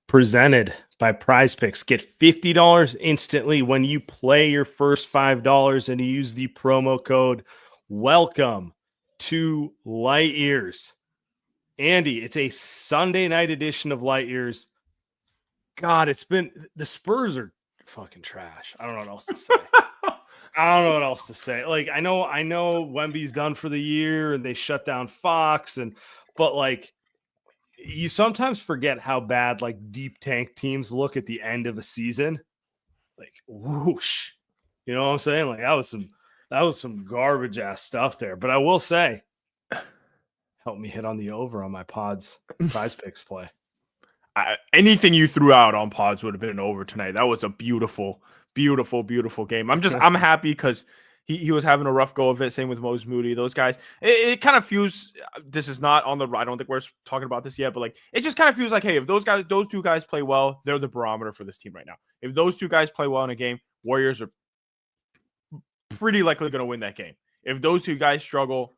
presented by Prize Picks. Get $50 instantly when you play your first $5 and you use the promo code WELCOME to Light Years. Andy, it's a Sunday night edition of Light Years. God, the Spurs are fucking trash. I don't know what else to say. Like, I know Wemby's done for the year and they shut down Fox, but like, you sometimes forget how bad like deep tank teams look at the end of a season. Like, whoosh. You know what I'm saying? Like, that was some garbage ass stuff there. But I will say, help me hit on the over on my Prize Picks play. Anything you threw out on Pods would have been an over tonight. That was a beautiful, beautiful, beautiful game. I'm happy because he was having a rough go of it. Same with Mose Moody. Those guys, it kind of feels, this is not on the, I don't think we're talking about this yet, but like, it just kind of feels like, hey, if those two guys play well, they're the barometer for this team right now. If those two guys play well in a game, Warriors are pretty likely going to win that game. If those two guys struggle,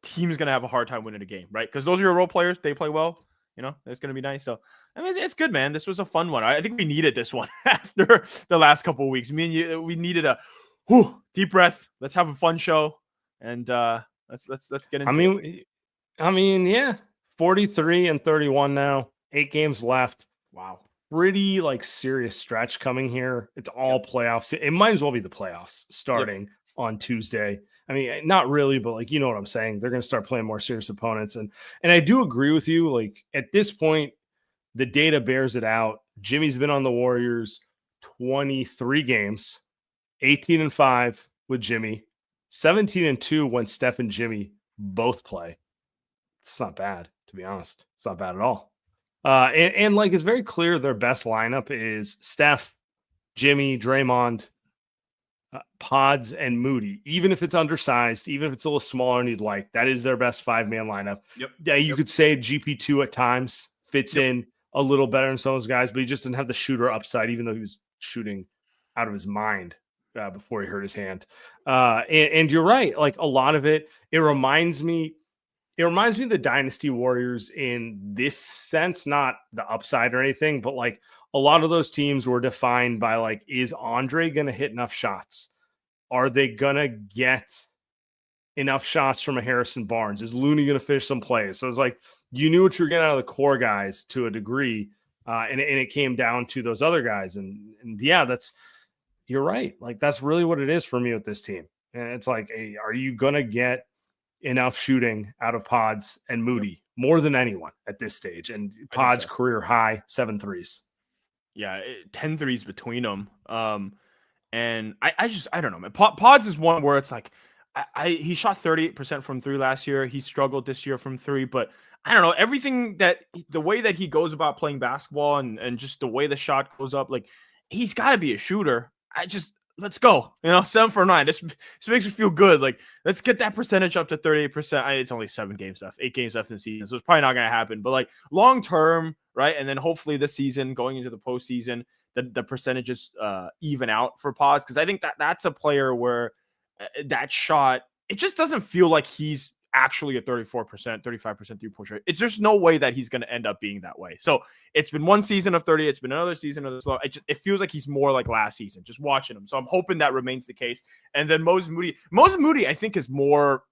team's going to have a hard time winning a game, right? Because those are your role players. They play well. You know, it's going to be nice. So, I mean, it's good, man. This was a fun one. I think we needed this one after the last couple of weeks. We needed a deep breath. Let's have a fun show. And let's get into it. I mean, yeah. 43-31 now. 8 games left. Wow. Pretty like serious stretch coming here. It's all playoffs. It might as well be the playoffs starting on Tuesday. I mean, not really, but like, you know what I'm saying? They're going to start playing more serious opponents. And I do agree with you. Like, at this point, the data bears it out. Jimmy's been on the Warriors 23 games, 18-5 with Jimmy, 17-2 when Steph and Jimmy both play. It's not bad, to be honest. It's not bad at all. And like, it's very clear their best lineup is Steph, Jimmy, Draymond, Pods, and Moody. Even if it's undersized, even if it's a little smaller than you'd like, that is their best 5-man lineup. Yep. You could say GP2 at times fits in a little better than some of those guys, but he just didn't have the shooter upside, even though he was shooting out of his mind before he hurt his hand. And you're right. Like, a lot of it reminds me of the Dynasty Warriors in this sense, not the upside or anything, but like a lot of those teams were defined by like, is Andre going to hit enough shots? Are they going to get enough shots from a Harrison Barnes? Is Looney going to finish some plays? So it's like, you knew what you were getting out of the core guys to a degree. And it came down to those other guys. And yeah, you're right. Like, that's really what it is for me with this team. And it's like, hey, are you going to get enough shooting out of Pods and Moody more than anyone at this stage? And Pods career high 7 threes. Yeah, 10 threes between them. And I don't know, man. Pods is one where it's like, he shot 38% from 3 last year. He struggled this year from 3, but I don't know, the way that he goes about playing basketball and just the way the shot goes up, like, he's got to be a shooter. Let's go. 7 for 9. This makes me feel good. Like, let's get that percentage up to 38%. It's only 7 games left, 8 games left in the season, so it's probably not going to happen. But like, long term, right? And then hopefully this season, going into the postseason, the percentages even out for Pods, because I think that's a player where that shot, it just doesn't feel like he's actually a 34%, 35% three-point shot. It's just no way that he's going to end up being that way. So it's been one season of 30. It's been another season of this low. It feels like he's more like last season, just watching him. So I'm hoping that remains the case. And then Mose Moody, I think he's more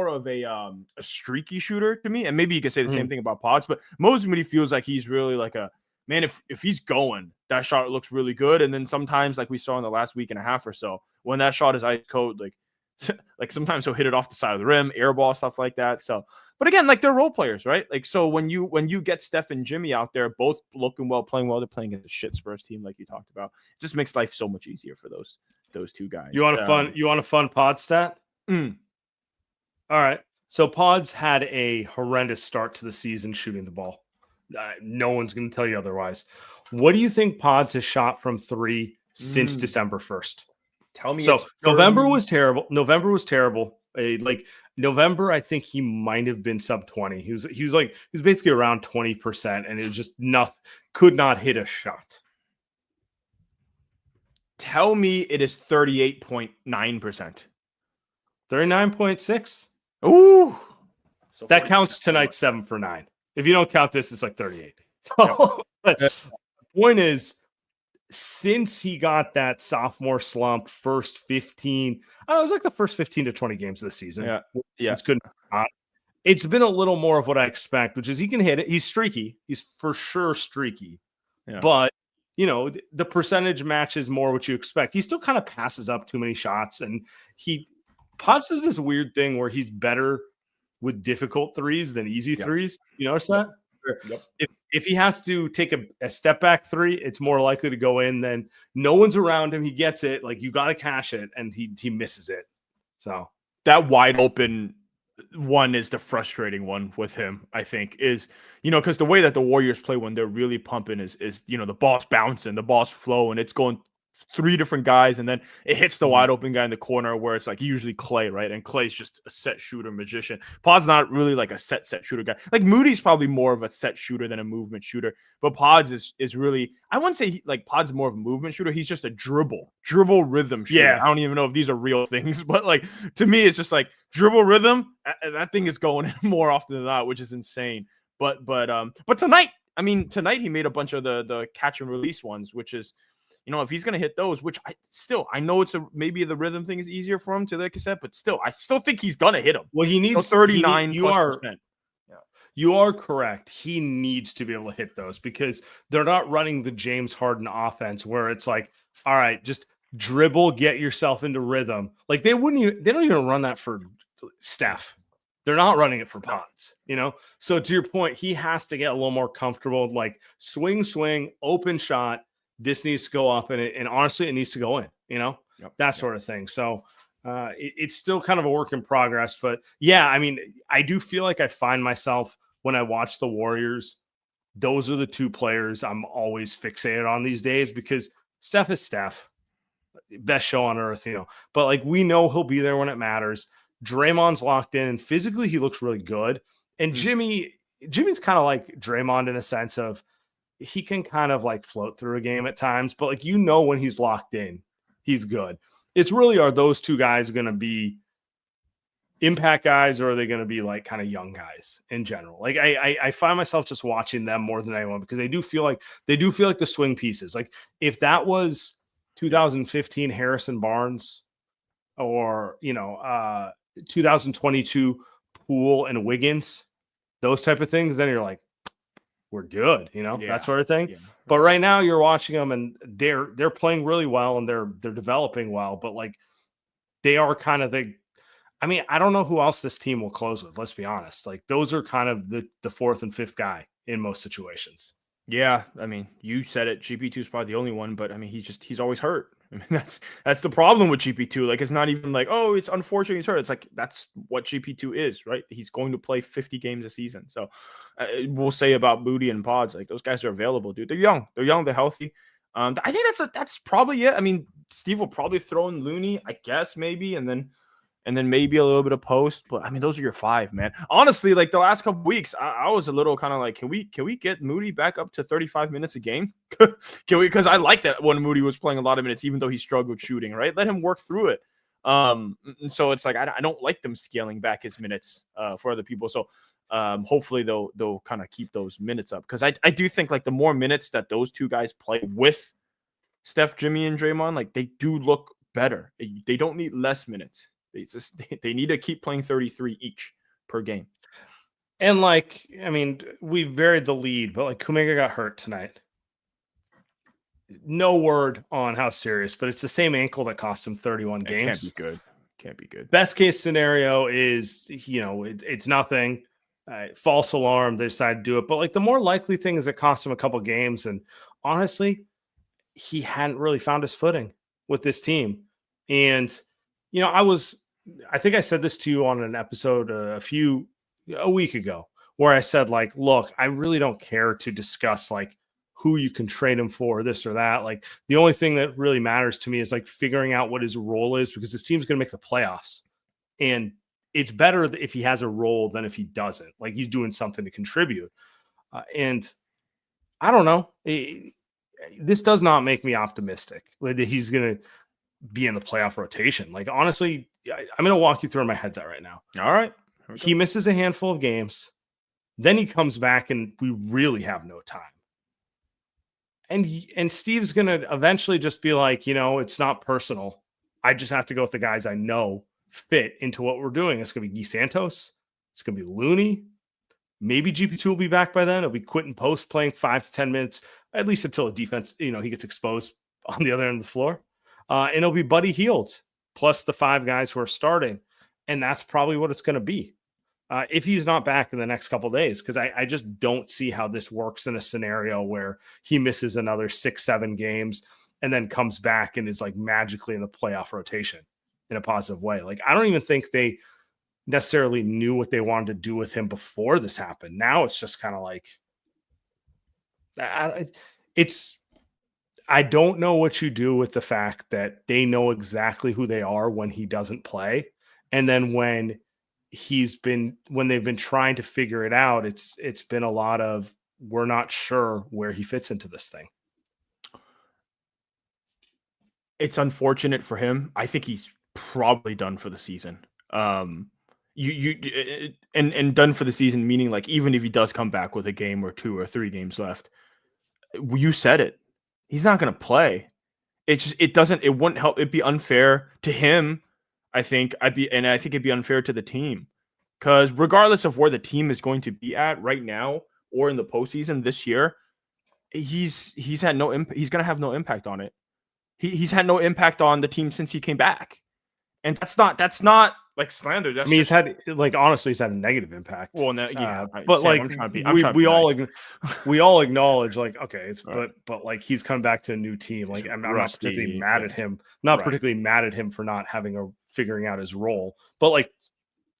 of a streaky shooter to me. And maybe you could say the same thing about Pods, but Mose Moody feels like he's really like man, if he's going, that shot looks really good. And then sometimes, like we saw in the last week and a half or so, when that shot is ice cold, like sometimes he'll hit it off the side of the rim, air ball, stuff like that. So, but again, like, they're role players, right? Like, so when you get Steph and Jimmy out there, both looking well, playing well, they're playing against a shit Spurs team, like you talked about. It just makes life so much easier for those two guys. You want a fun pod stat? All right. So Pods had a horrendous start to the season shooting the ball. No one's going to tell you otherwise. What do you think Pods has shot from 3 since December 1st? Tell me. So November was terrible. November, I think he might have been sub 20. He was basically around 20%, and it was just could not hit a shot. Tell me it is 38.9%. 39.6. Ooh. So that counts tonight 7 for 9. If you don't count this, it's like 38. So, but the point is, since he got that sophomore slump, first 15, I don't know, it was like the first 15 to 20 games of the season. Yeah. It's good. It's been a little more of what I expect, which is he can hit it. He's streaky. He's for sure streaky. Yeah. But, the percentage matches more what you expect. He still kind of passes up too many shots. And Potts does this weird thing where he's better with difficult threes than easy threes. You notice that? Yep. If he has to take a step back three, it's more likely to go in than no one's around him. He gets it. Like, you got to cash it, and he misses it. So that wide open one is the frustrating one with him, I think, is, because the way that the Warriors play when they're really pumping is the ball's bouncing, the ball's flowing, it's going three different guys, and then it hits the wide open guy in the corner where it's like usually Clay, right? And Clay's just a set shooter magician. Pod's not really like a set shooter guy. Like Moody's probably more of a set shooter than a movement shooter, but Pods is really, I wouldn't say Pod's more of a movement shooter. He's just a dribble rhythm shooter. Yeah. I don't even know if these are real things, but like to me, it's just like dribble rhythm, and that thing is going in more often than not, which is insane. But tonight he made a bunch of the catch and release ones, which is, if he's going to hit those, which I know maybe the rhythm thing is easier for him to the cassette, but I still think he's going to hit him. Well, he needs 39. You are correct. He needs to be able to hit those because they're not running the James Harden offense where it's like, all right, just dribble, get yourself into rhythm. Like they don't even run that for Steph. They're not running it for Potts, So to your point, he has to get a little more comfortable, like swing, open shot. This needs to go up, and honestly, it needs to go in, that sort of thing. So it's still kind of a work in progress. But, yeah, I do feel like I find myself when I watch the Warriors, those are the two players I'm always fixated on these days because Steph is Steph, best show on earth, But, like, we know he'll be there when it matters. Draymond's locked in, and physically he looks really good. And Jimmy's kind of like Draymond in a sense of, he can kind of like float through a game at times, but like, when he's locked in, he's good. It's really, are those two guys going to be impact guys or are they going to be like kind of young guys in general? Like I find myself just watching them more than anyone because they do feel like the swing pieces. Like if that was 2015 Harrison Barnes or, 2022 Poole and Wiggins, those type of things, then you're like, we're good, that sort of thing. Yeah. But right now you're watching them and they're playing really well and they're developing well, but like they are kind of I don't know who else this team will close with. Let's be honest. Like those are kind of the fourth and fifth guy in most situations. Yeah. You said it. GP2 is probably the only one, but he's always hurt. That's the problem with GP2. Like, it's not even like, oh, it's unfortunate he's hurt. It's like, that's what GP2 is, right? He's going to play 50 games a season. So we'll say about Moody and Pods, like those guys are available, dude. They're young, they're healthy. I think that's probably it. Steve will probably throw in Looney, I guess, maybe, and then maybe a little bit of post. But those are your five, man. Honestly, like the last couple weeks, I was a little kind of like, can we get Moody back up to 35 minutes a game? Can we? Because I like that when Moody was playing a lot of minutes, even though he struggled shooting. Right, let him work through it. So it's like I don't like them scaling back his minutes for other people. So hopefully they'll kind of keep those minutes up because I do think like the more minutes that those two guys play with Steph, Jimmy, and Draymond, like they do look better. They don't need less minutes. They need to keep playing 33 each per game. And like, we varied the lead, but like Kuminga got hurt tonight. No word on how serious, but it's the same ankle that cost him 31 games. Can't be good. Best case scenario is, it's nothing. False alarm. They decide to do it. But like the more likely thing is it cost him a couple games. And honestly, he hadn't really found his footing with this team. And I think I said this to you on an episode a week ago where I said like, look, I really don't care to discuss like who you can trade him for, this or that. Like the only thing that really matters to me is like figuring out what his role is because this team's going to make the playoffs and it's better if he has a role than if he doesn't. Like he's doing something to contribute. And I don't know. This does not make me optimistic that he's going to be in the playoff rotation. Like, honestly, I'm going to walk you through where my head's at right now. All right. He misses a handful of games. Then he comes back and we really have no time. And Steve's going to eventually just be like, it's not personal. I just have to go with the guys I know fit into what we're doing. It's going to be Guy Santos. It's going to be Looney. Maybe GP2 will be back by then. It'll be Quentin Post playing 5 to 10 minutes, at least until a defense, he gets exposed on the other end of the floor. And it'll be Buddy Hield plus the 5 guys who are starting. And that's probably what it's going to be. If he's not back in the next couple of days, because I just don't see how this works in a scenario where he misses another 6-7 games and then comes back and is like magically in the playoff rotation in a positive way. Like, I don't even think they necessarily knew what they wanted to do with him before this happened. Now it's just kind of like, I don't know what you do with the fact that they know exactly who they are when he doesn't play. And then when they've been trying to figure it out, it's been a lot of, we're not sure where he fits into this thing. It's unfortunate for him. I think he's probably done for the season. And done for the season, meaning like, even if he does come back with a game or 2 or 3 games left, you said it, he's not going to play. It wouldn't help. It'd be unfair to him. I think it'd be unfair to the team, because regardless of where the team is going to be at right now or in the postseason this year, he's had no impact. He's going to have no impact on it. He's had no impact on the team since he came back, and that's not like slander. That's he's had honestly, he's had a negative impact. Well, no, yeah, but Sam, we all acknowledge okay, right. but like, he's come back to a new team. Like, I'm not particularly mad at him. Particularly mad at him for not figuring out his role. But like,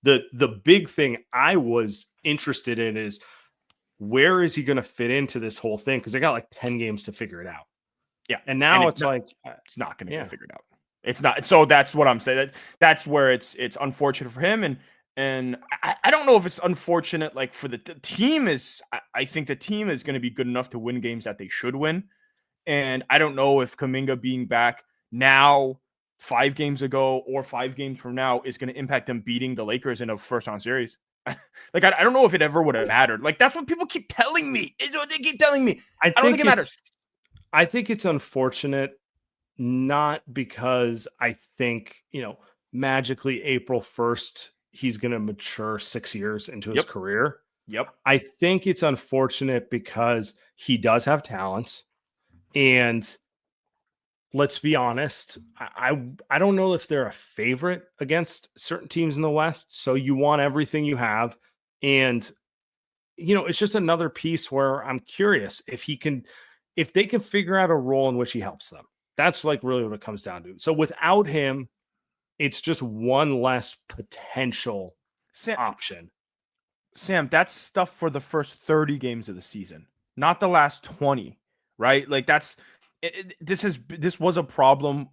the big thing I was interested in is, where is he going to fit into this whole thing? Because they got like 10 games to figure it out. Yeah, and now it's not going to get figured out. It's not. So that's what I'm saying. That's where it's unfortunate for him, and I don't know if it's unfortunate like for the team is. I think the team is going to be good enough to win games that they should win, and I don't know if Kuminga being back now, 5 games ago, or 5 games from now is going to impact them beating the Lakers in a first round series. Like, I don't know if it ever would have mattered. Like, that's what people keep telling me. Is what they keep telling me. I don't think it matters. I think it's unfortunate. Not because I think, magically April 1st, he's going to mature 6 years into his career. Yep. I think it's unfortunate because he does have talent. And let's be honest, I don't know if they're a favorite against certain teams in the West. So you want everything you have. And, it's just another piece where I'm curious if they can figure out a role in which he helps them. That's like really what it comes down to. So without him, it's just one less potential option. Sam, that's stuff for the first 30 games of the season, not the last 20, right? Like, this was a problem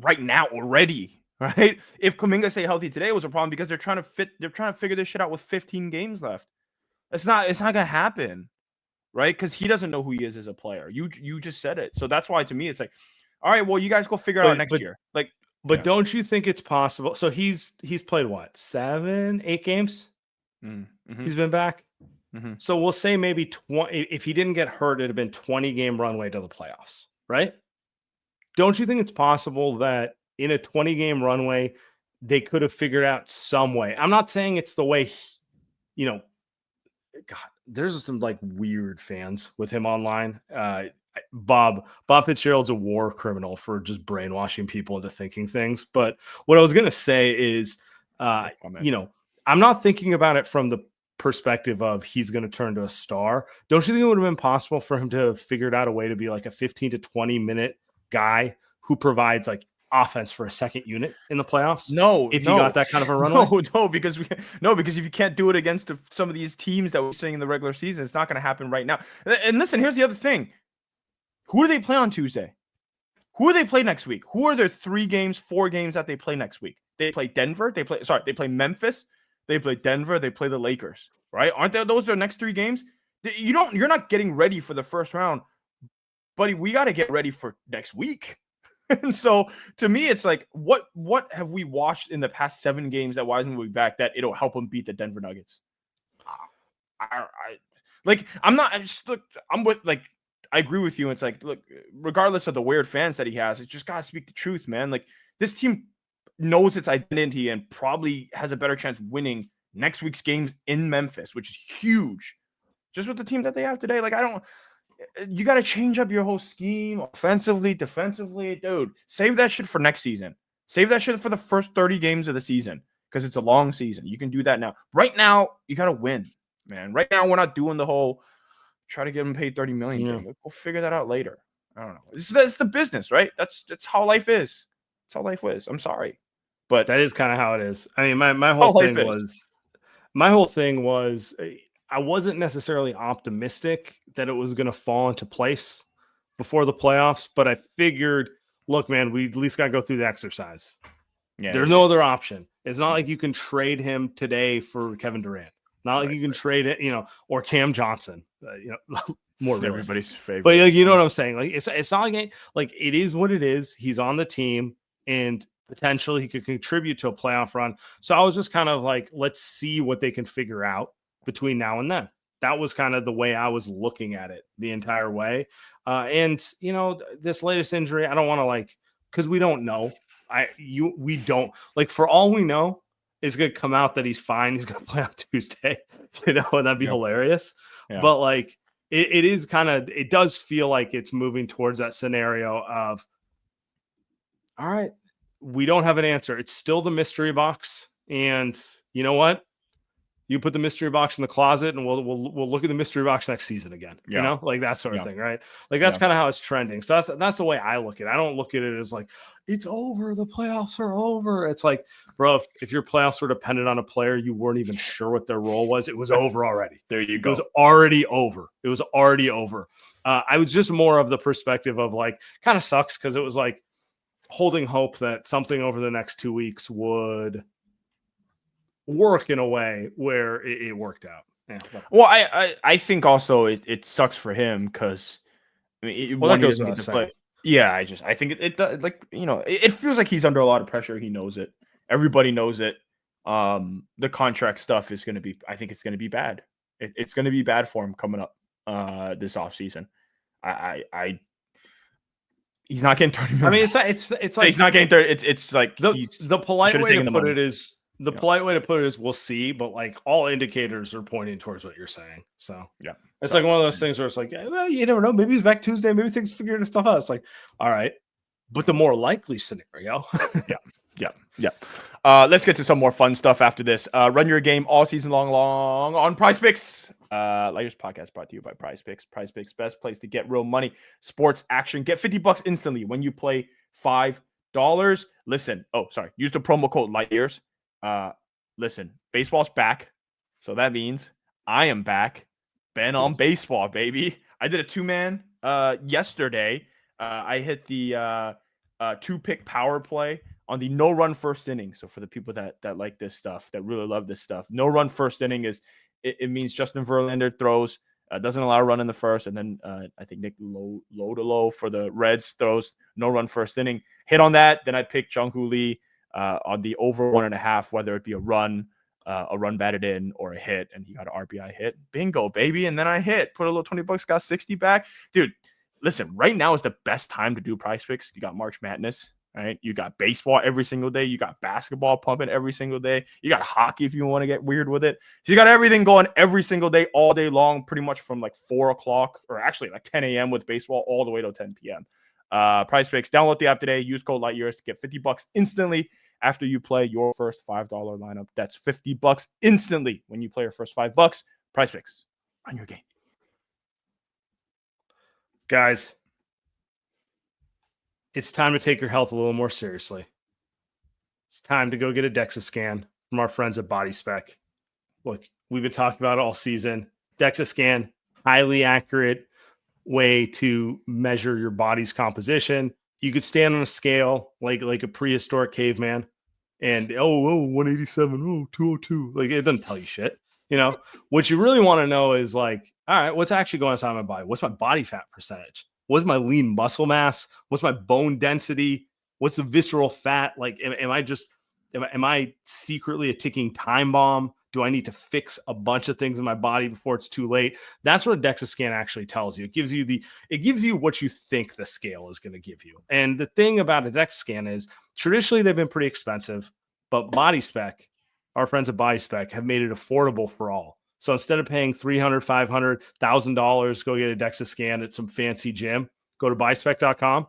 right now already, right? If Kuminga stay healthy today, it was a problem because they're trying to figure this shit out with 15 games left. It's not gonna happen, right? Because he doesn't know who he is as a player. You just said it. So that's why, to me, it's like, all right, well, you guys go figure it out next year. Like, but don't you think it's possible? So he's played what, 7, 8 games? Mm-hmm. He's been back. Mm-hmm. So we'll say maybe 20. If he didn't get hurt, it'd have been 20-game runway to the playoffs, right? Don't you think it's possible that in a 20-game runway, they could have figured out some way? I'm not saying it's the way, God, there's some like weird fans with him online. Bob Fitzgerald's a war criminal for just brainwashing people into thinking things. But what I was going to say is, I'm not thinking about it from the perspective of he's going to turn to a star. Don't you think it would have been possible for him to have figured out a way to be like a 15 to 20 minute guy who provides like offense for a second unit in the playoffs? If you got that kind of a runway? No, because if you can't do it against some of these teams that we're seeing in the regular season, it's not going to happen right now. And listen, here's the other thing. Who do they play on Tuesday? Who do they play next week? Who are their 3 games, 4 games that they play next week? They play Denver. They play Memphis. They play Denver. They play the Lakers, right? Aren't those their next 3 games? You're not getting ready for the first round, buddy. We got to get ready for next week. And so to me, it's like, what have we watched in the past 7 games that Wiseman will be back that it'll help him beat the Denver Nuggets? I'm not. I just look. I'm with like. I agree with you. It's like, look, regardless of the weird fans that he has, it just gotta speak the truth, man. Like this team knows its identity and probably has a better chance winning next week's games in Memphis, which is huge. Just with the team that they have today, like you got to change up your whole scheme offensively, defensively, dude. Save that shit for next season. Save that shit for the first 30 games of the season because it's a long season. You can do that now. Right now, you got to win, man. Right now, we're not doing the whole try to get him paid $30 million thing. We'll figure that out later. I don't know. It's the business, right? That's how life is. That's how life is. I'm sorry, but that is kind of how it is. I mean, my whole thing was I wasn't necessarily optimistic that it was going to fall into place before the playoffs, but I figured, look, man, we at least got to go through the exercise. Yeah, there's no other option. It's not like you can trade him today for Kevin Durant. Not like you can trade it, or Cam Johnson, more everybody's favorite. But you know what I'm saying? Like it's not like it is what it is. He's on the team, and potentially he could contribute to a playoff run. So I was just kind of like, let's see what they can figure out between now and then. That was kind of the way I was looking at it the entire way. And this latest injury, I don't want to because we don't know. We don't for all we know. It's going to come out that he's fine. He's going to play on Tuesday, and that'd be hilarious. Yeah. But it is it does feel like it's moving towards that scenario of, all right, we don't have an answer. It's still the mystery box. And you know what? You put the mystery box in the closet and we'll look at the mystery box next season again, that sort of thing. Right. That's kind of how it's trending. So that's the way I look at it. I don't look at it as it's over. The playoffs are over. It's like, bro, if your playoffs were dependent on a player, you weren't even sure what their role was. It was over already. There you go. It was already over. I was just more of the perspective of kind of sucks. Cause it was holding hope that something over the next 2 weeks would work in a way where it worked out. Yeah. Well, I think also it sucks for him because that goes without saying. Yeah, I think it it feels like he's under a lot of pressure. He knows it. Everybody knows it. The contract stuff is going to be. I think it's going to be bad. It's going to be bad for him coming up this offseason. He's not getting 30 million. I mean, it's like he's not getting 30. It's like the polite way to put it is. The polite way to put it is we'll see, but all indicators are pointing towards what you're saying. So yeah, it's one of those things where it's well, you never know. Maybe he's back Tuesday. Maybe things figuring stuff out. It's all right, but the more likely scenario. Yeah. Let's get to some more fun stuff after this. Run your game all season long on PrizePicks. Lighters podcast brought to you by PrizePicks. PrizePicks, best place to get real money, sports action. Get $50 instantly when you play $5. Listen. Oh, sorry. Use the promo code LightYears. Listen, baseball's back. So that means I am back. Ben on baseball, baby. I did a 2-man yesterday. I hit the 2-pick power play on the no-run first inning. So for the people that like this stuff, that really love this stuff, no-run first inning it means Justin Verlander throws, doesn't allow a run in the first, and then I think Nick low for the Reds throws no-run first inning. Hit on that. Then I picked Jung-Hoo Lee on the over 1.5, whether it be a run batted in or a hit, and he got an RBI hit. Bingo, baby. And then I put a little $20, got 60 back. Dude, listen, right now is the best time to do PrizePicks. You got March Madness, right? You got baseball every single day. You got basketball pumping every single day. You got hockey if you want to get weird with it. So you got everything going every single day, all day long, pretty much from 4 o'clock, or actually 10 a.m. with baseball all the way till 10 p.m. PrizePicks, download the app today. Use code LightYears to get $50 instantly after you play your first $5 lineup. That's $50 instantly when you play your first $5. PrizePicks, on your game. Guys, it's time to take your health a little more seriously. It's time to go get a DEXA scan from our friends at BodySpec. Look, we've been talking about it all season. DEXA scan, highly accurate way to measure your body's composition. You could stand on a scale like a prehistoric caveman and 187, 202. It doesn't tell you shit. What you really want to know is all right, what's actually going on in my body? What's my body fat percentage? What's my lean muscle mass? What's my bone density? What's the visceral fat? Am I secretly a ticking time bomb Do I need to fix a bunch of things in my body before it's too late? That's what a DEXA scan actually tells you. It gives you what you think the scale is going to give you. And the thing about a DEXA scan is traditionally they've been pretty expensive, but BodySpec, our friends at BodySpec, have made it affordable for all. So instead of paying $300, $500, $1,000, go get a DEXA scan at some fancy gym, go to bodyspec.com,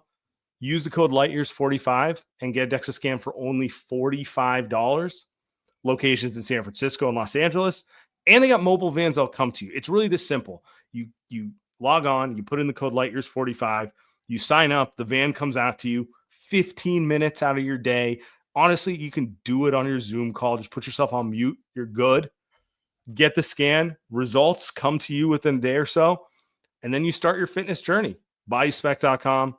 use the code LIGHTYEARS45 and get a DEXA scan for only $45. Locations in San Francisco and Los Angeles, and they got mobile vans that'll come to you. It's really this simple. You log on, you put in the code LIGHTYEARS45, you sign up, the van comes out to you 15 minutes out of your day. Honestly, you can do it on your Zoom call. Just put yourself on mute. You're good. Get the scan. Results come to you within a day or so, and then you start your fitness journey. Bodyspec.com,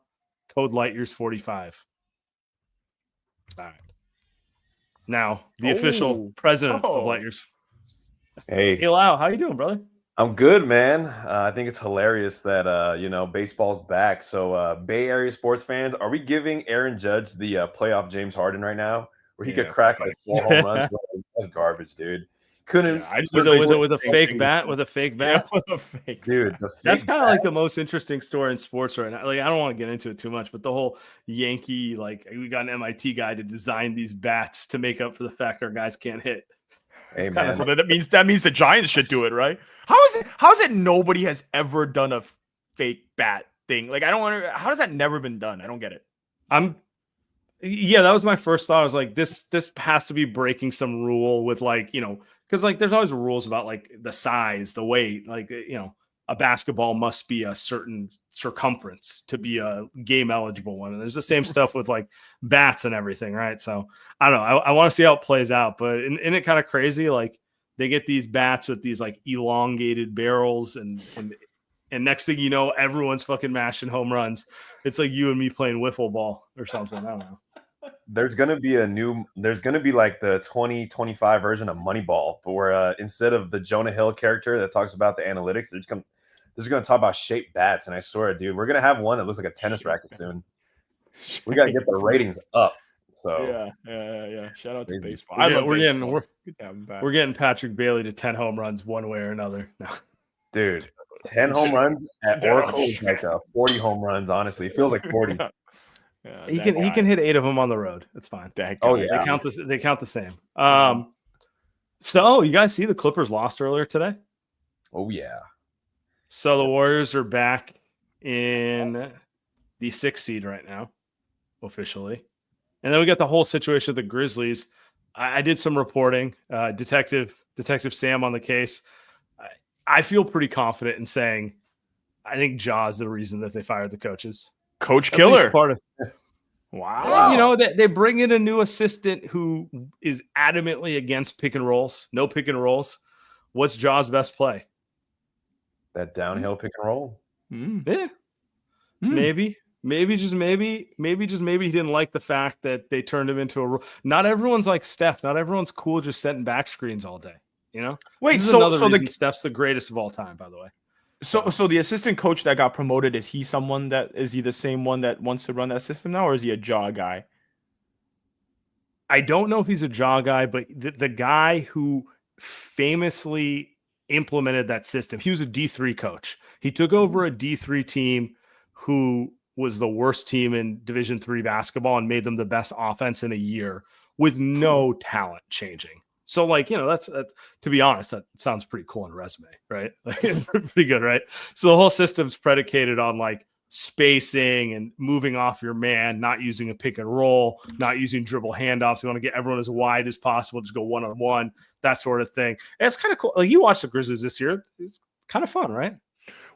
code LIGHTYEARS45. All right. Now, the official president of Light Years. Hey, Lau, how you doing, brother? I'm good, man. I think it's hilarious that baseball's back. So, Bay Area sports fans, are we giving Aaron Judge the playoff James Harden right now, where he could crack like 4 home runs? That's garbage, dude. Couldn't with a fake bat, dude. That's kind of like the most interesting story in sports right now. Like, I don't want to get into it too much, but the whole Yankee, like, we got an MIT guy to design these bats to make up for the fact our guys can't hit. Hey, man. Well, that means the Giants should do it, right? How is it nobody has ever done a fake bat thing? Like, I don't want to. How has that never been done? I don't get it. Yeah, that was my first thought. I was like, this has to be breaking some rule with, like, because like there's always rules about like the size, the weight, like, a basketball must be a certain circumference to be a game eligible one. And there's the same stuff with like bats and everything, right? So I don't know. I want to see how it plays out, but isn't it kind of crazy? Like, they get these bats with these like elongated barrels and next thing you know, everyone's fucking mashing home runs. It's like you and me playing wiffle ball or something. I don't know. There's gonna be like the 2025 version of Moneyball, but where instead of the Jonah Hill character that talks about the analytics, they're gonna talk about shaped bats. And I swear, dude, we're gonna have one that looks like a tennis racket soon. We gotta get the ratings up. So yeah. Shout out to baseball. We're getting Patrick Bailey to 10 home runs one way or another. No. Dude, 10 home runs at Oracle is like 40 home runs. Honestly, it feels like 40. Yeah, he can hit 8 of them on the road. It's fine. Yeah. They count the same. So you guys see the Clippers lost earlier today? Oh yeah. So the Warriors are back in the 6th seed right now, officially. And then we got the whole situation with the Grizzlies. I did some reporting, Detective Sam on the case. I feel pretty confident in saying I think Ja is the reason that they fired the coaches. Coach Killer. Wow. They bring in a new assistant who is adamantly against pick and rolls. No pick and rolls. What's Ja's best play? That downhill pick and roll. Yeah. Maybe just maybe he didn't like the fact that they turned him into a. Not everyone's like Steph. Not everyone's cool just setting back screens all day. Wait, Steph's the greatest of all time, by the way. So the assistant coach that got promoted, is he the same one that wants to run that system now, or is he a Ja guy? I don't know if he's a Ja guy, but the guy who famously implemented that system, he was a D3 coach. He took over a D3 team who was the worst team in Division III basketball and made them the best offense in a year with no talent changing. So, like, that's to be honest, that sounds pretty cool on a resume, right? Like, pretty good, right? So the whole system's predicated on like spacing and moving off your man, not using a pick and roll, not using dribble handoffs. We want to get everyone as wide as possible, just go one-on-one, that sort of thing. And it's kind of cool. Like, you watched the Grizzlies this year. It's kind of fun, right?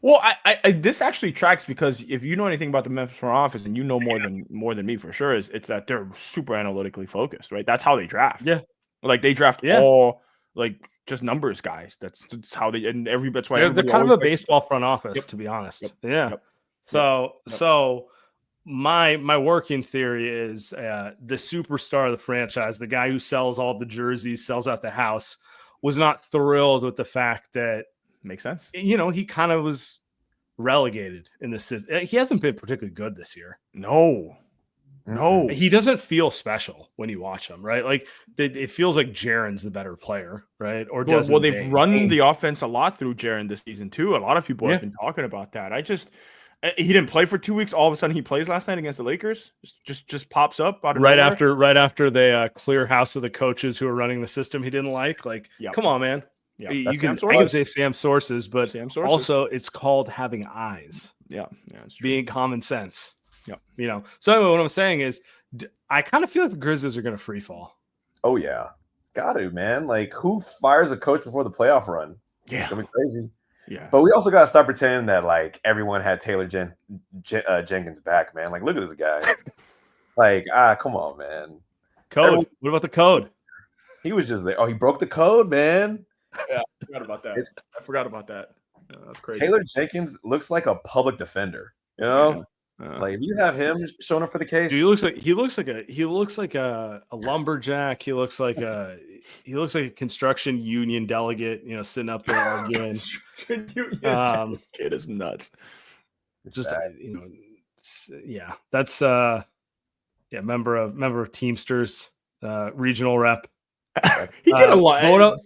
Well, I this actually tracks, because if you know anything about the Memphis front office, and you know more than me for sure, it's that they're super analytically focused, right? That's how they draft. Yeah. Like, they draft all like just numbers guys. That's how they, and that's why they're kind of a baseball front office, to be honest. Yeah. So my working theory is the superstar of the franchise, the guy who sells all the jerseys, sells out the house, was not thrilled with the fact that, makes sense. He kind of was relegated in the system. He hasn't been particularly good this year. No. No. He doesn't feel special when you watch him, right? Like it feels like Jaren's the better player, right? Or Well, they've Bain. run the offense a lot through Jaren this season too. A lot of people have been talking about that. He didn't play for 2 weeks. All of a sudden, he plays last night against the Lakers. Just pops up out of right nowhere. after they clear house of the coaches who are running the system he didn't like. Like, come on, man. Yeah, I can say Sam sources, but also it's called having eyes. Yeah, it's being common sense. Yeah, So anyway, what I'm saying is, I kind of feel like the Grizzlies are going to free fall. Oh yeah, got to, man. Like, who fires a coach before the playoff run? Yeah, it's gonna be crazy. Yeah, but we also got to stop pretending that like everyone had Taylor Jenkins back, man. Like, look at this guy. Like, come on, man. Code. What about the code? He was just there. Oh, he broke the code, man. Yeah, I forgot about that. Yeah, that's crazy. Taylor Jenkins looks like a public defender. You know, like if you have him showing up for the case, dude, he looks like a lumberjack. He looks like a construction union delegate. Sitting up there arguing. Kid is nuts. Just that's member of Teamsters, regional rep. He did a lot.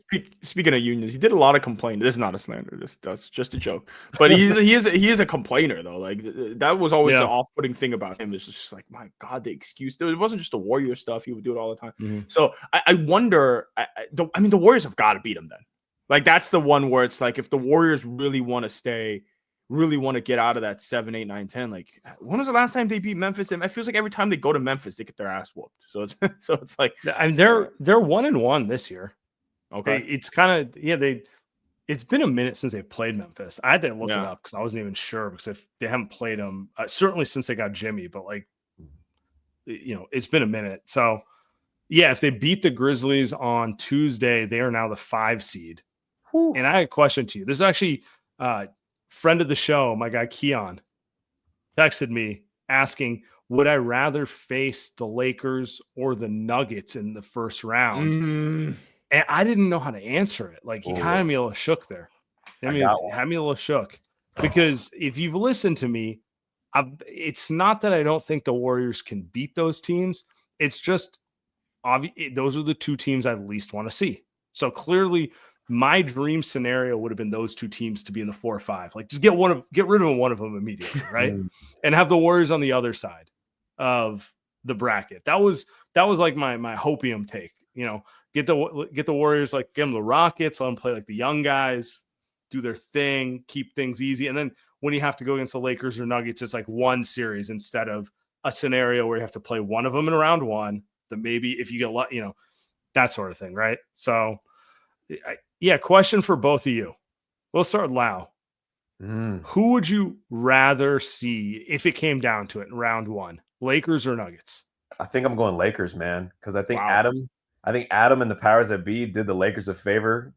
Speaking of unions, he did a lot of complaining. This is not a slander. That's just a joke. But he is a complainer though. Like that was always the off-putting thing about him. It's just like, my God, the excuse. It wasn't just the Warrior stuff. He would do it all the time. Mm-hmm. So I wonder. The Warriors have got to beat him then. Like that's the one where it's like if the Warriors really want to stay, really want to get out of that 7, 8, 9, 10. Like when was the last time they beat Memphis? And it feels like every time they go to Memphis, they get their ass whooped. So it's like they're 1-1 this year. Okay, it's kind of it's been a minute since they've played Memphis. I had to look it up because I wasn't even sure because if they haven't played them certainly since they got Jimmy, but like it's been a minute. So if they beat the Grizzlies on Tuesday, they are now the 5 seed. Whew. And I had a question to you. This is actually friend of the show, my guy Keon, texted me asking, would I rather face the Lakers or the Nuggets in the first round? And I didn't know how to answer it. Like, he kind of had me a little shook there. Had me a little shook. Because if you've listened to me, it's not that I don't think the Warriors can beat those teams. It's just those are the 2 teams I least want to see. So clearly, my dream scenario would have been those 2 teams to be in the 4 or 5. Like, just get rid of one of them immediately, right? And have the Warriors on the other side of the bracket. That was like my hopium take. Get the Warriors, like, get them the Rockets, let them play like the young guys, do their thing, keep things easy. And then when you have to go against the Lakers or Nuggets, it's like one series instead of a scenario where you have to play one of them in round 1. That maybe if you get that sort of thing, right? So. Question for both of you. We'll start with Lau. Who would you rather see if it came down to it in round 1, Lakers or Nuggets? I think I'm going Lakers, man, because I think Adam and the powers that be did the Lakers a favor,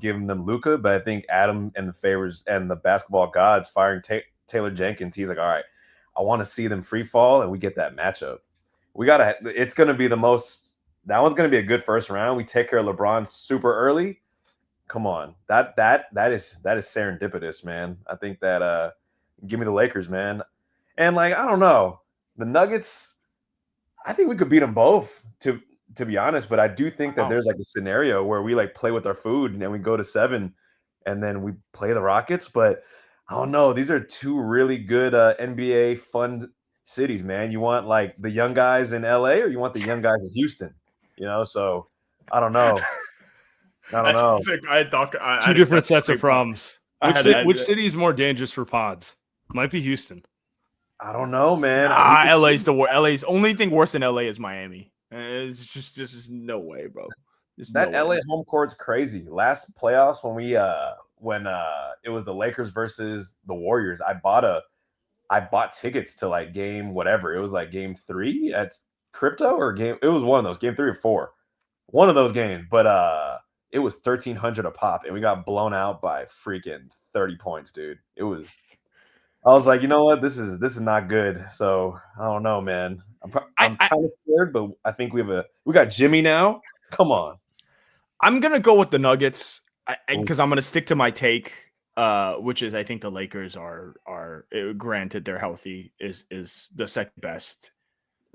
giving them Luka. But I think Adam and the favors and the basketball gods firing Taylor Jenkins. He's like, all right, I want to see them free fall, and we get that matchup. It's going to be that one's going to be a good first round. We take care of LeBron super early. Come on. That is serendipitous, man. I think that give me the Lakers, man. And like, I don't know. The Nuggets, I think we could beat them both to be honest, but I do think that there's like a scenario where we like play with our food and then we go to 7 and then we play the Rockets, but I don't know. These are 2 really good NBA fun cities, man. You want like the young guys in LA or you want the young guys in Houston? So I don't know. I thought 2 different sets of problems. Which city is more dangerous for pods? Might be Houston. I don't know, man. LA's LA's only thing worse than LA is Miami. It's just no way, bro. That LA home court's crazy. Last playoffs when it was the Lakers versus the Warriors, I bought tickets to like game whatever. It was like game 3 at Crypto or game. It was one of those, game 3 or 4. One of those games, but it was $1,300 a pop, and we got blown out by freaking 30 points, dude. I was like, you know what, this is not good. So I don't know, man. I'm kind of scared, but I think we got Jimmy now. Come on. I'm gonna go with the Nuggets because I'm gonna stick to my take, which is I think the Lakers are granted they're healthy is the second best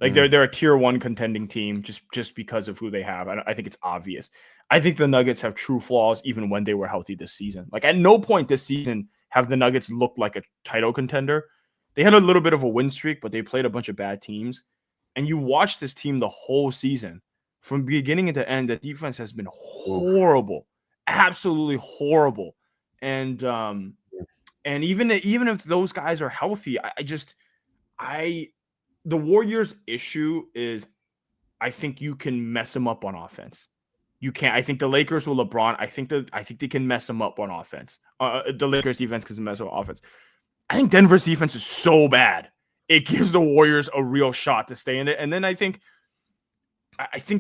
Like they're a tier 1 contending team just because of who they have. I think it's obvious. I think the Nuggets have true flaws even when they were healthy this season. Like at no point this season have the Nuggets looked like a title contender. They had a little bit of a win streak, but they played a bunch of bad teams. And you watch this team the whole season from beginning to end. The defense has been horrible, absolutely horrible. And even if those guys are healthy, the Warriors' issue is I think you can mess them up on offense. You can't. I think the Lakers with LeBron, I think they can mess them up on offense. The Lakers defense can mess up offense. I think Denver's defense is so bad. It gives the Warriors a real shot to stay in it. And then I think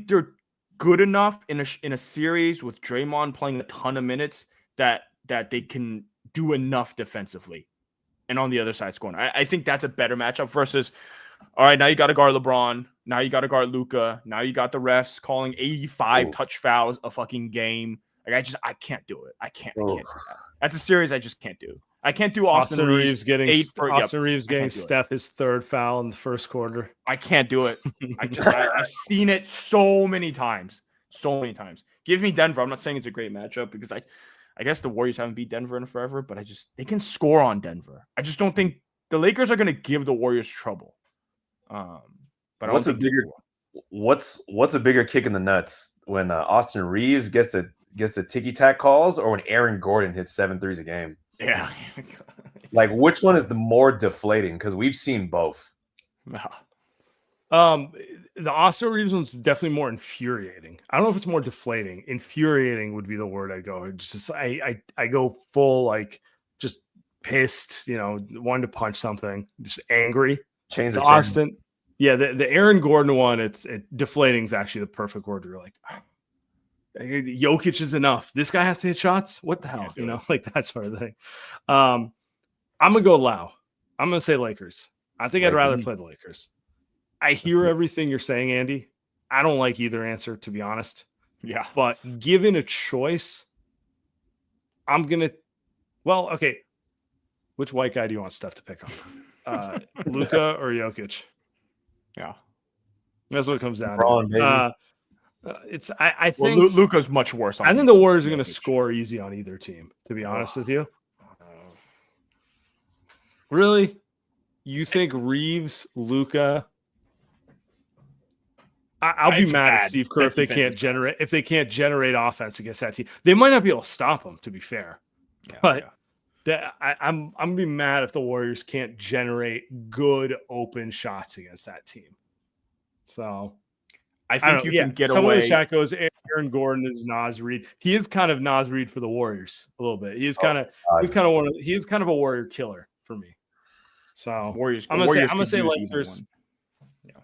they're good enough in a series with Draymond playing a ton of minutes that they can do enough defensively. And on the other side scoring. I think that's a better matchup versus, all right, now you got to guard LeBron. Now you got to guard Luka. Now you got the refs calling 85 touch fouls a fucking game. Like I can't do it. I can't do that. That's a series I just can't do. I can't do Austin Reeves getting Steph his 3rd foul in the first quarter. I can't do it. I've seen it so many times. Give me Denver. I'm not saying it's a great matchup because I guess the Warriors haven't beat Denver in forever, but they can score on Denver. I just don't think the Lakers are going to give the Warriors trouble. But what's a bigger kick in the nuts when Austin Reeves gets the ticky-tack calls or when Aaron Gordon hits 7 threes a game? Yeah. Like, which one is the more deflating? Because we've seen both. The Austin Reeves one's definitely more infuriating. I don't know if it's more deflating. Infuriating would be the word I'd go. Just I go full like just pissed, wanting to punch something, just angry. Change the Austin. Yeah, the Aaron Gordon one, deflating is actually the perfect word. You're like, Jokic is enough. This guy has to hit shots. What the hell? Like that sort of thing. I'm gonna go Lau. I'm gonna say Lakers. I think I'd rather play the Lakers. I hear everything you're saying, Andy. I don't like either answer, to be honest. Yeah. But given a choice, I'm gonna. Well, okay. Which white guy do you want Steph to pick on? Luka or Jokic? Yeah. That's what it comes down to. I think Luka's much worse. I think the Warriors are going to score easy on either team, to be honest with you. Really? You think Reeves, Luka? I'll be mad at Steve Kerr if they can't generate offense against that team. They might not be able to stop them, to be fair. I'm gonna be mad if the Warriors can't generate good open shots against that team. So I think you can get someone away. in the chat goes, Aaron Gordon is Naz Reid. He is kind of Naz Reid for the Warriors a little bit. He is kind of a Warrior killer for me. So Warriors. I'm gonna say Lakers. Yeah.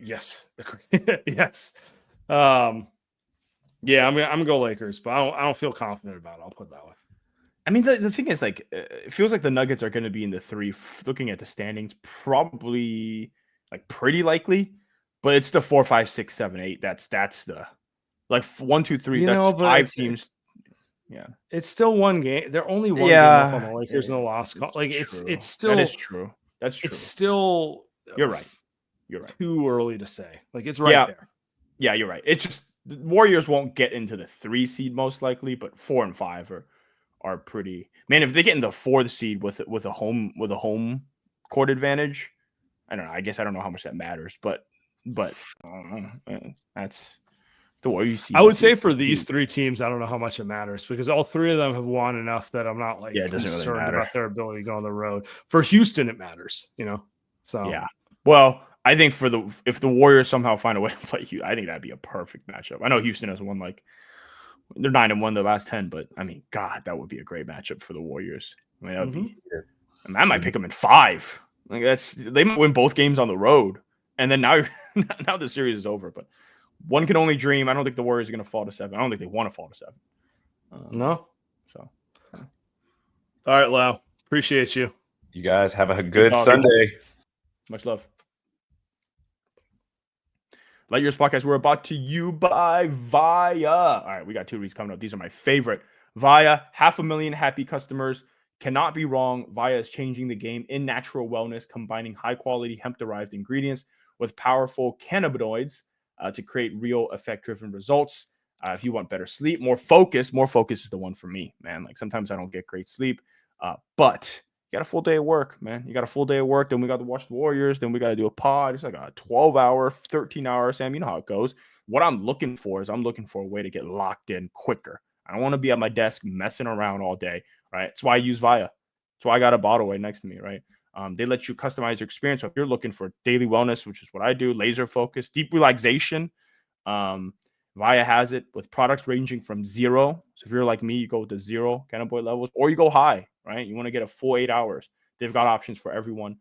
Yes. Yes. Yeah, I'm gonna go Lakers, but I don't feel confident about it. I'll put it that way. I mean, the thing is, like, it feels like the Nuggets are going to be in the 3. Looking at the standings, probably like pretty likely, but it's the 4, 5, 6, 7, 8. That's the like 1, 2, 3. That's 5 teams. Yeah, it's still one game. They're only one game up on the Lakers in the loss. Like it's still that is true. That's true. It's still you're right. Too early to say. Like it's right there. Yeah, you're right. It's just the Warriors won't get into the 3 seed most likely, but 4 and 5 are pretty. Man, if they get in the 4th seed with a home court advantage, I don't know. I guess I don't know how much that matters, but that's the way you see. I would say for these 3 teams, I don't know how much it matters because all 3 of them have won enough that I'm not like concerned really about their ability to go on the road. For Houston, it matters, So yeah. Well, I think if the Warriors somehow find a way to play Houston, I think that'd be a perfect matchup. I know Houston has won they're 9-1 the last 10, but I mean, God, that would be a great matchup for the Warriors. I mean, that would be. I might pick them in 5. Like they might win both games on the road, and then now the series is over. But one can only dream. I don't think the Warriors are going to fall to 7. I don't think they want to fall to 7. No. So, all right, Lau. Appreciate you. You guys have a good Sunday. Much love. Light Years Podcast, we're brought to you by Via. All right, we got 2 reads coming up. These are my favorite. Via, 500,000 happy customers, cannot be wrong. Via is changing the game in natural wellness, combining high-quality hemp-derived ingredients with powerful cannabinoids to create real effect-driven results. If you want better sleep, more focus is the one for me, man. Like sometimes I don't get great sleep, but you got a full day of work, man. You got a full day of work. Then we got to watch the Warriors. Then we got to do a pod. It's like a 12-hour, 13-hour, Sam. You know how it goes. What I'm looking for is a way to get locked in quicker. I don't want to be at my desk messing around all day, right? That's why I use Via. That's why I got a bottle right next to me, right? They let you customize your experience. So if you're looking for daily wellness, which is what I do, laser focus, deep relaxation, Via has it with products ranging from 0. So if you're like me, you go with the 0 cannabinoid levels, or you go high, right? You want to get a full 8 hours. They've got options for everyone.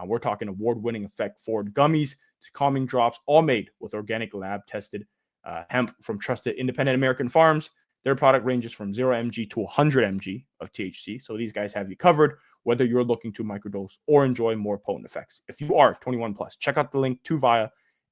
We're talking award-winning effect forward gummies to calming drops, all made with organic lab-tested hemp from trusted independent American farms. Their product ranges from 0 mg to 100 mg of THC. So these guys have you covered, whether you're looking to microdose or enjoy more potent effects. If you are 21 plus, check out the link to Via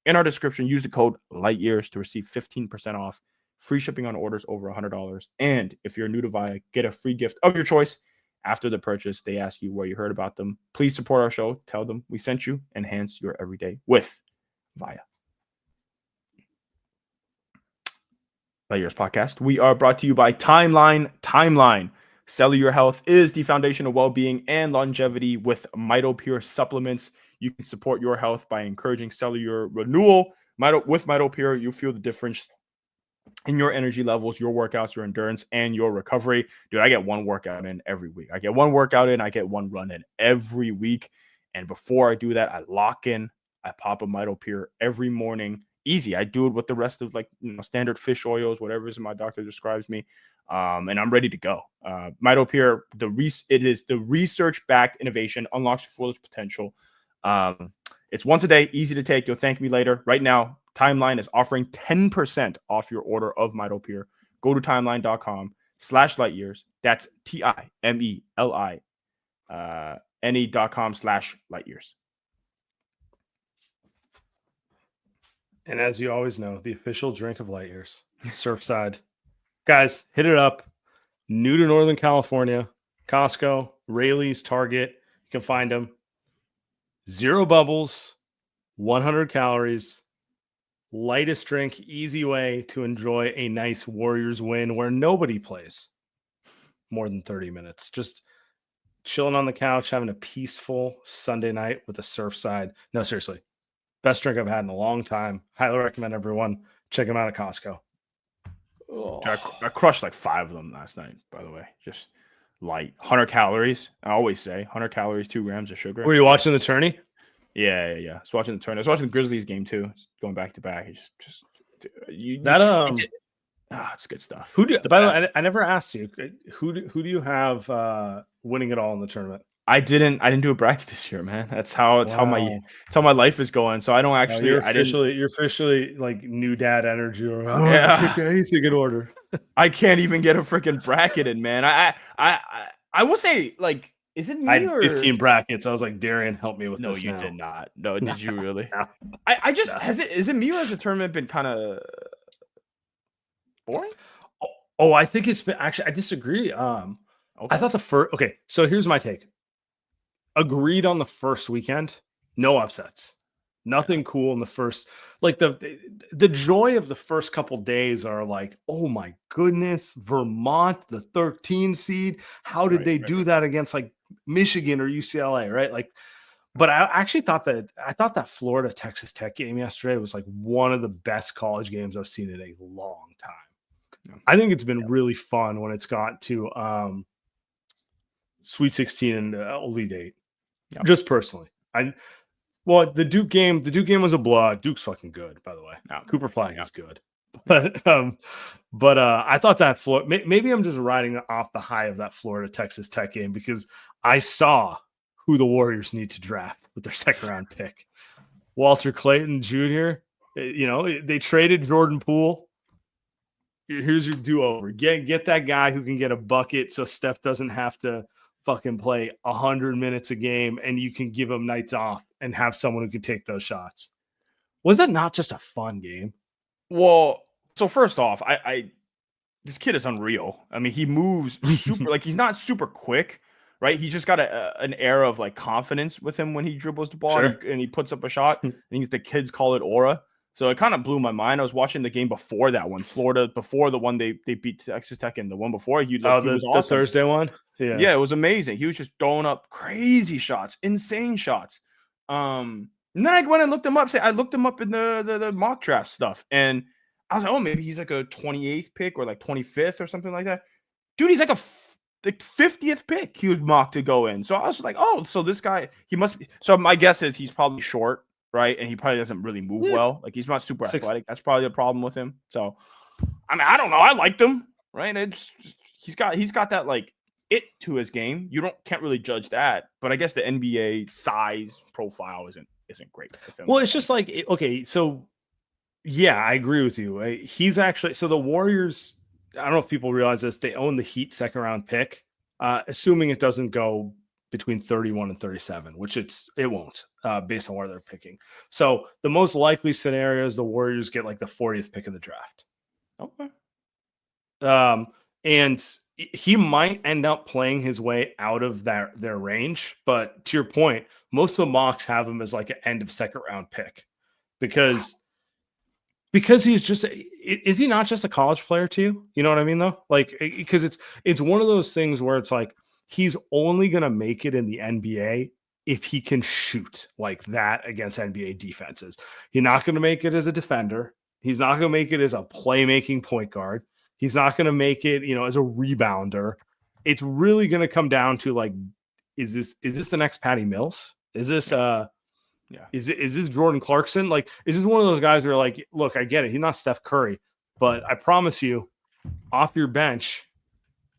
in our description. Use the code LIGHTYEARS to receive 15% off, free shipping on orders over $100. And if you're new to Via, get a free gift of your choice after the purchase. They ask you where you heard about them. Please support our show. Tell them we sent you. Enhance your everyday with Via. Light Years Podcast. We are brought to you by Timeline. Cellular health is the foundation of well-being and longevity. With MitoPure supplements, you can support your health by encouraging cellular renewal. With MitoPure, you feel the difference in your energy levels, your workouts, your endurance, and your recovery. Dude, I get one workout in every week. I get one run in every week. And before I do that, I lock in. I pop a MitoPure every morning. Easy. I do it with the rest of standard fish oils, whatever it is my doctor describes me. And I'm ready to go. MitoPure, it is the research-backed innovation, unlocks your fullest potential. It's once a day, easy to take. You'll thank me later. Right now, Timeline is offering 10% off your order of MitoPure. Go to timeline.com/lightyears. That's TIMELINE.com/lightyears. And as you always know, the official drink of Light Years, Surfside. Guys, hit it up. New to Northern California, Costco, Rayleigh's, Target. You can find them. 0 bubbles, 100 calories, lightest drink, easy way to enjoy a nice Warriors win where nobody plays more than 30 minutes. Just chilling on the couch, having a peaceful Sunday night with a Surfside. No, seriously. Best drink I've had in a long time. Highly recommend everyone check them out at Costco. Oh. I crushed like 5 of them last night, by the way. Just light. 100 calories. I always say 100 calories, 2 grams of sugar. Were you watching the tourney? Yeah. I was watching the tourney. I was watching the Grizzlies game too. Going back to back. It's good stuff. By the way, I never asked you. Who do you have winning it all in the tournament? I didn't do a bracket this year, man. That's how my life is going. So I don't actually. You're officially like new dad energy. Or yeah, anything in order. I can't even get a freaking bracket in, man. I will say, like, is it me? I had 15 brackets. I was like, Darian, help me with this. No, you did not. No, did you really? No. Is it me, or has the tournament been kind of boring? Oh, I think it's been actually. I disagree. Okay. I thought the first. Okay, so here's my take. Agreed on the first weekend, no upsets, nothing cool in the first. Like the joy of the first couple days are like, oh my goodness, Vermont, the 13 seed. How did they do that against like Michigan or UCLA, right? Like, but I actually thought that Florida Texas Tech game yesterday was like one of the best college games I've seen in a long time. Yeah. I think it's been really fun when it's got to Sweet 16 and Elite 8. Yeah. Just personally, the Duke game was a blowout. Duke's fucking good, by the way. No, Cooper Flag is good, but I thought that maybe I'm just riding off the high of that Florida Texas Tech game because I saw who the Warriors need to draft with their second round pick, Walter Clayton Jr. They traded Jordan Poole. Here's your do-over. Get that guy who can get a bucket so Steph doesn't have to fucking play 100 minutes a game, and you can give him nights off and have someone who can take those shots. Was that not just a fun game? Well, so first off, this kid is unreal. I mean, he moves super, like he's not super quick, right? He just got an air of like confidence with him when he dribbles the ball and he puts up a shot. I think the kids call it aura. So it kind of blew my mind. I was watching the game before that one, Florida, before the one they beat Texas Tech, and the one before he was awesome. The Thursday one. Yeah, it was amazing. He was just throwing up crazy shots, insane shots. And then I went and looked him up. I looked him up in the mock draft stuff, and I was like, oh, maybe he's like a 28th pick or like 25th or something like that. Dude, he's like the 50th pick. He was mocked to go in. So I was like, oh, so this guy, he must be. So my guess is he's probably short, right? And he probably doesn't really move well. Like he's not super athletic. That's probably the problem with him. So I mean, I don't know. I liked him, right? He's got that like it to his game. You can't really judge that, but I guess the NBA size profile isn't great with him. Well, it's just like, okay, so yeah, I agree with you. He's actually, so the Warriors, I don't know if people realize this, they own the Heat second round pick, assuming it doesn't go between 31 and 37, which it won't, based on where they're picking. So the most likely scenario is the Warriors get like the 40th pick of the draft. Okay. And he might end up playing his way out of their range. But to your point, most of the mocks have him as like an end of second round pick because he's just, is he not just a college player too? You know what I mean though? Like, because it's one of those things where it's like, he's only going to make it in the NBA if he can shoot like that against NBA defenses. He's not going to make it as a defender. He's not going to make it as a playmaking point guard. He's not going to make it, as a rebounder. It's really going to come down to like, is this the next Patty Mills? Is this is this Jordan Clarkson? Like, is this one of those guys where like, look, I get it. He's not Steph Curry, but I promise you, off your bench,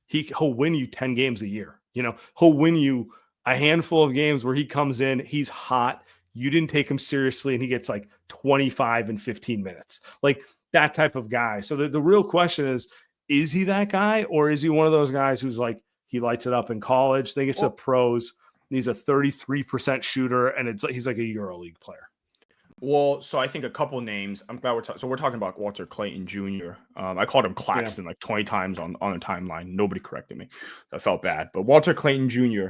he'll win you 10 games a year. He'll win you a handful of games where he comes in, he's hot. You didn't take him seriously, and he gets like 25 in 15 minutes. Like that type of guy. So the real question is he that guy, or is he one of those guys who's like, he lights it up in college, then gets to pros, he's a 33% shooter, and he's like a EuroLeague player. Well, so I think a couple names. I'm glad we're talking about Walter Clayton Jr. I called him Claxton like 20 times on the timeline. Nobody corrected me. So I felt bad. But Walter Clayton Jr.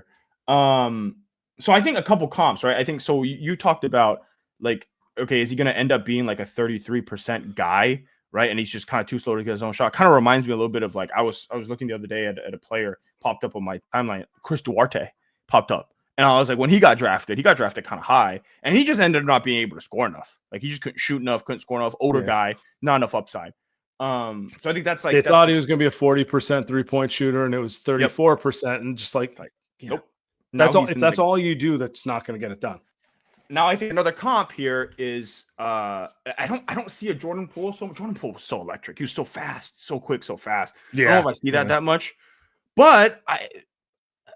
So I think a couple comps, right? I think so. You talked about like, okay, is he going to end up being like a 33% guy, right? And he's just kind of too slow to get his own shot. Kind of reminds me a little bit of like I was looking the other day at a player popped up on my timeline. Chris Duarte popped up. And I was like, when he got drafted kind of high, and he just ended up not being able to score enough. Like he just couldn't shoot enough, couldn't score enough. Older guy, not enough upside. So I think that's like they thought he was going to be a 40% 3-point shooter, and it was 34%, and just like nope. That's all. If that's all you do, that's not going to get it done. Now I think another comp here is I don't see a Jordan Poole. Jordan Poole was so electric. He was so fast, so quick, so fast. Yeah, I don't know if I see that much, but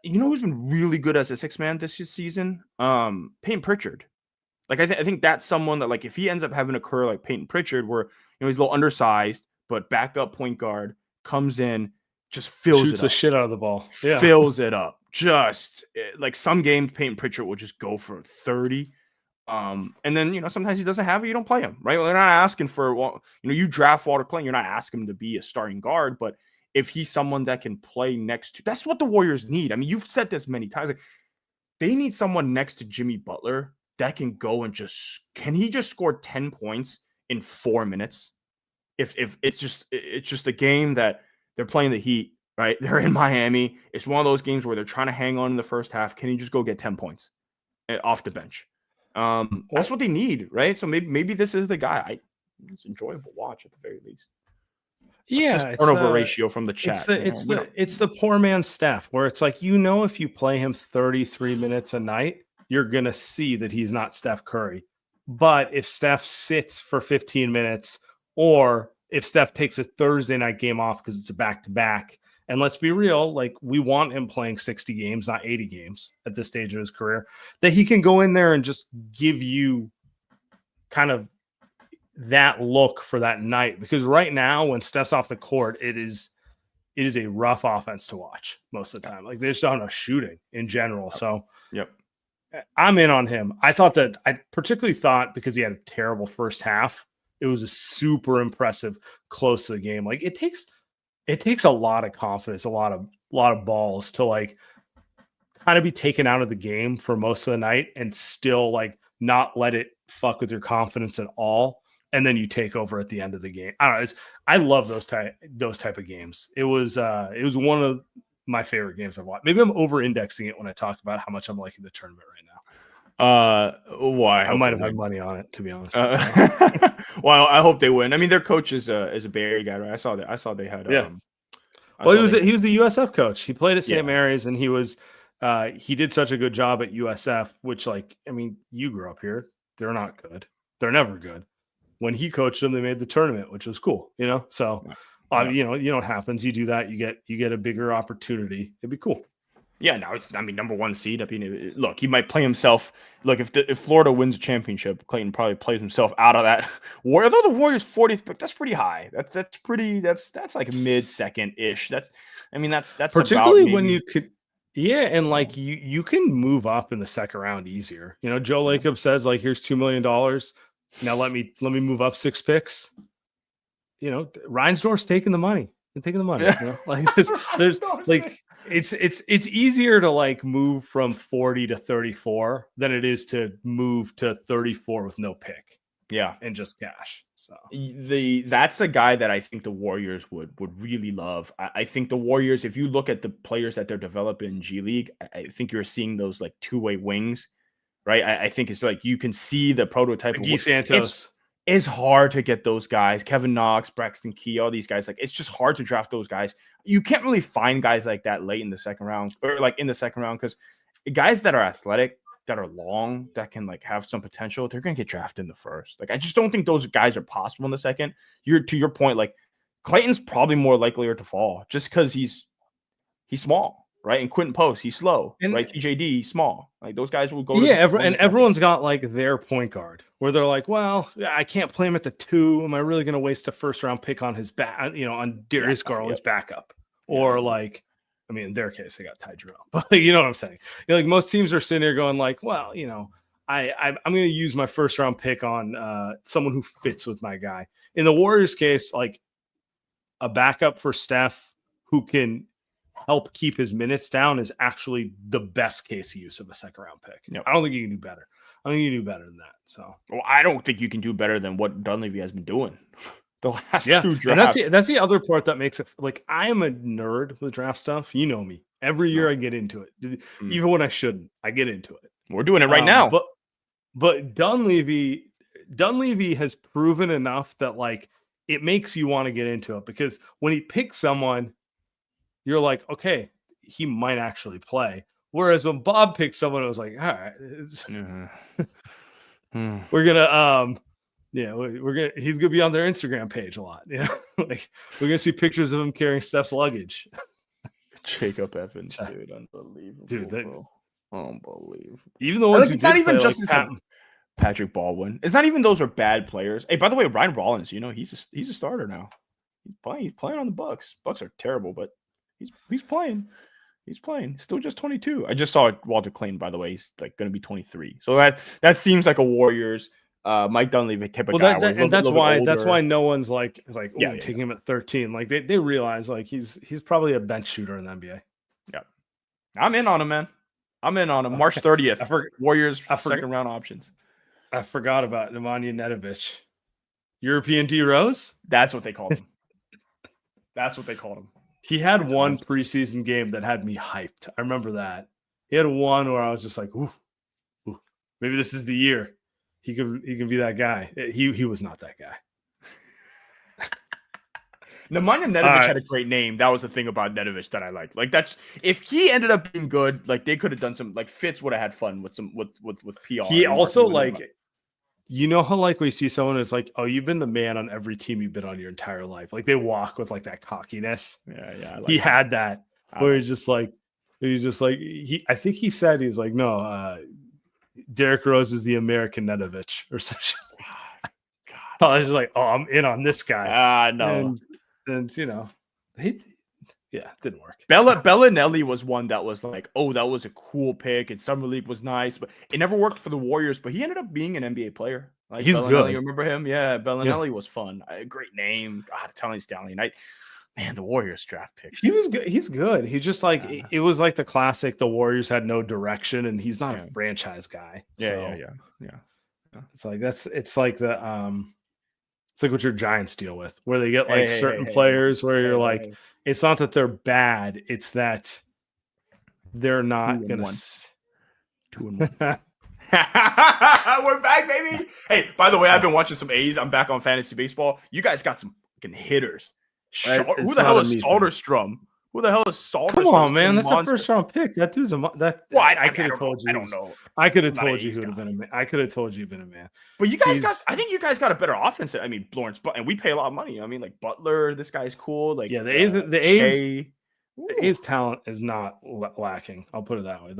who's been really good as a sixth man this season? Peyton Pritchard. Like I think that's someone that like if he ends up having a career like Peyton Pritchard, where he's a little undersized, but backup point guard comes in, just shoots the shit out of the ball, fills it up. Just like some games, Peyton Pritchard will just go for 30. And then sometimes he doesn't have it. You don't play him, right? Well, they're not asking for you draft Walter Clayton. You're not asking him to be a starting guard, but if he's someone that can play next to, that's what the Warriors need. I mean, you've said this many times. Like, they need someone next to Jimmy Butler that can go and can he just score 10 points in 4 minutes? If it's just a game that they're playing the Heat, right? They're in Miami. It's one of those games where they're trying to hang on in the first half. Can he just go get 10 points off the bench? That's what they need, right? So maybe this is the guy. It's enjoyable watch at the very least. Yeah, turnover ratio from the chat. It's the poor man's Steph, where it's like if you play him 33 minutes a night, you're gonna see that he's not Steph Curry. But if Steph sits for 15 minutes, or if Steph takes a Thursday night game off because it's a back-to-back, and let's be real, like we want him playing 60 games, not 80 games at this stage of his career, that he can go in there and just give you kind of that look for that night. Because right now, when Steph's off the court, it is a rough offense to watch most of the time. Like they just don't know shooting in general. So I'm in on him. I particularly thought because he had a terrible first half, it was a super impressive close to the game. Like it takes a lot of confidence, a lot of balls to like kind of be taken out of the game for most of the night and still like not let it fuck with your confidence at all. And then you take over at the end of the game. I don't know. I love those type of games. It was one of my favorite games I've watched. Maybe I'm over indexing it when I talk about how much I'm liking the tournament right now. Why? I might have had money on it, to be honest. Well, I hope they win. I mean, their coach is a Bay Area guy, right? I saw they had. Yeah. Well, he was the USF coach. He played at St. Mary's, and he did such a good job at USF. Which, like, I mean, you grew up here. They're not good. They're never good. When he coached them, they made the tournament, which was cool. You know, so you know what happens. You do that, you get a bigger opportunity. It'd be cool. Yeah, no, number one seed. I mean, look, he might play himself. Look, if Florida wins a championship, Clayton probably plays himself out of that. Although the Warriors 40th pick, that's pretty high. That's like mid-second ish. That's particularly when you could, and like you can move up in the second round easier. You know, Joe Lacob says like, here's $2 million. Now let me move up 6 picks. You know, Reinsdorf's taking the money. You know? Like there's like. It's easier to like move from 40 to 34 than it is to move to 34 with no pick. Yeah, and just cash. So that's a guy that I think the Warriors would really love. I think the Warriors, if you look at the players that they're developing in G League, I think you're seeing those like two-way wings, right? I think it's like you can see the prototype of Guy Santos. It's hard to get those guys. Kevin Knox, Braxton Key, all these guys. Like, it's just hard to draft those guys. You can't really find guys like that late in the second round, or like in the second round, because guys that are athletic, that are long, that can like have some potential, they're gonna get drafted in the first. Like, I just don't think those guys are possible in the second. To your point, like Clayton's probably more likelier to fall just because he's small. Right, and Quentin Post, he's slow. And, right, TJD, he's small. Like those guys will go. And everyone's got like their point guard where they're like, well, I can't play him at the 2. Am I really going to waste a first round pick on his back? You know, on Darius Garland's backup, or like, I mean, in their case, they got Ty Jerome, but you know what I'm saying? You know, like most teams are sitting there going like, well, you know, I'm going to use my first round pick on someone who fits with my guy. In the Warriors case, like a backup for Steph who can help keep his minutes down is actually the best case use of a second round pick. Yep. I don't think you can do better. I think you can do better than that. So, well, I don't think you can do better than what Dunleavy has been doing the last 2 drafts. And that's the other part that makes it like I am a nerd with draft stuff. You know me. Every year I get into it, even when I shouldn't. I get into it. We're doing it right now. But Dunleavy has proven enough that like it makes you want to get into it, because when he picks someone, you're like, okay, he might actually play. Whereas when Bob picked someone, it was like, all right, we're gonna, he's gonna be on their Instagram page a lot. You know, like we're gonna see pictures of him carrying Steph's luggage. Jacob Evans, dude, unbelievable, dude. Unbelievable. Even the ones who it's not even just Patrick Baldwin. It's not even those are bad players. Hey, by the way, Ryan Rollins, you know, he's a starter now. He's playing on the Bucks. Bucks are terrible, but he's playing. He's playing. Still just 22. I just saw Walter Clayton, by the way. He's like going to be 23. So that seems like a Warriors Mike Dunleavy type of guy. That's why no one's like taking him at 13. Like they realize like he's probably a bench shooter in the NBA. Yeah. I'm in on him, man. I'm in on him. March 30th. Warriors second round options. I forgot about Nemanja Nedović. European D Rose? That's what they called him. He had one preseason game that had me hyped. I remember that. He had one where I was just like, ooh, maybe this is the year. He can be that guy. He was not that guy. Nemanja Nedović had a great name. That was the thing about Nedović that I liked. Like that's if he ended up being good, like they could have done some like Fitz would have had fun with PR. He also like you know how like we see someone who's like, oh, you've been the man on every team you've been on your entire life. Like they walk with like that cockiness. Yeah. He had that where he's just like I think he said he's like, no, Derrick Rose is the American Nedović or something. God. I was just like, oh, I'm in on this guy. No. And you know, it didn't work. Bellinelli was one that was like, oh, that was a cool pick, and Summer League was nice, but it never worked for the Warriors. But he ended up being an NBA player. Like he's Bellinelli, good. You remember him? Yeah, Bellinelli was fun. Great name. God, Italian Stallion. Man, the Warriors draft picks. He was good. He's good. He just like it was like the classic. The Warriors had no direction, and he's not a franchise guy. Yeah. It's like it's like the it's like what your Giants deal with, where they get like certain players where you're like, it's not that they're bad, it's that they're not gonna 2-1. We're back, baby. Hey, by the way, I've been watching some A's. I'm back on fantasy baseball. You guys got some fucking hitters. Who the hell is Soderstrom? Who the hell is Soderstrom? Come on, man. That's a first round pick. That dude's I could have told you. I don't know. I could have told you who would have been a man. I could have told you you've been a man. But you guys I think you guys got a better offense. I mean, Lawrence, and we pay a lot of money. I mean, like Butler, this guy's cool. Like, yeah, the A's talent is not lacking. I'll put it that way.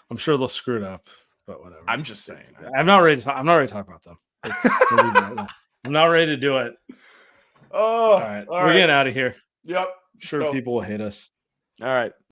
I'm sure they'll screw it up, but whatever. I'm just saying. I'm not ready to talk about them. I'm not ready to do it. Oh, all right. We're getting out of here. Yep. I'm sure people will hate us. All right.